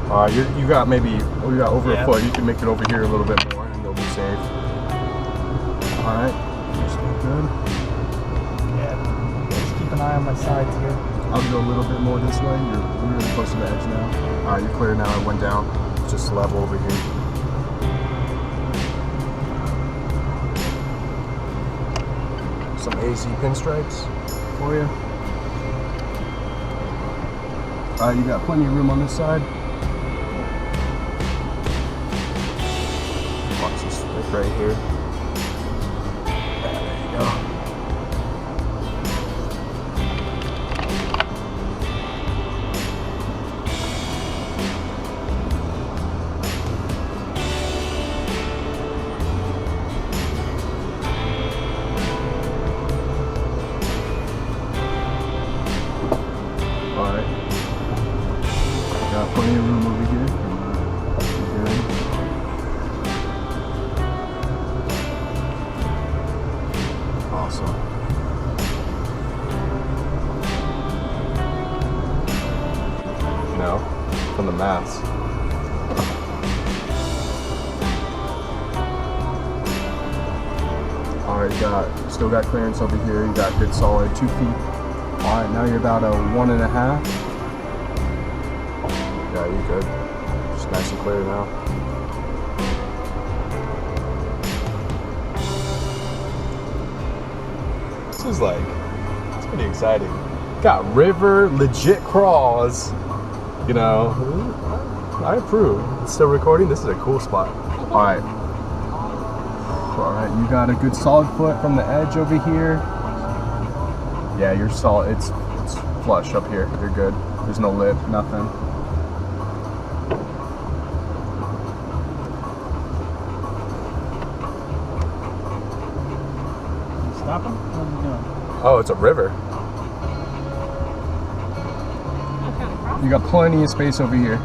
You got maybe over Yeah. a foot. You can make it over here a little bit more, and you'll be safe. All right, just good. Yeah. Just keep an eye on my sides here. I'll go a little bit more this way. You're really close to the edge now. All right, you're clear now. It went down. It's just level over here. Some AZ pinstripes for you. All right, you got plenty of room on this side. Watch this stick right here. There you go. Alright. Got plenty of room over here. Good. Awesome. No, from the mats. Alright, still got clearance over here. You got good solid 2 feet. Alright, now you're about a 1.5. Yeah, you're good. Just nice and clear now. This is it's pretty exciting. Got river legit crawls. You know, I approve. It's still recording. This is a cool spot. Alright. Alright, you got a good solid foot from the edge over here. Yeah, you're solid. It's flush up here. You're good. There's no lip, nothing. Stop him? What are you doing? Oh, it's a river. You got plenty of space over here.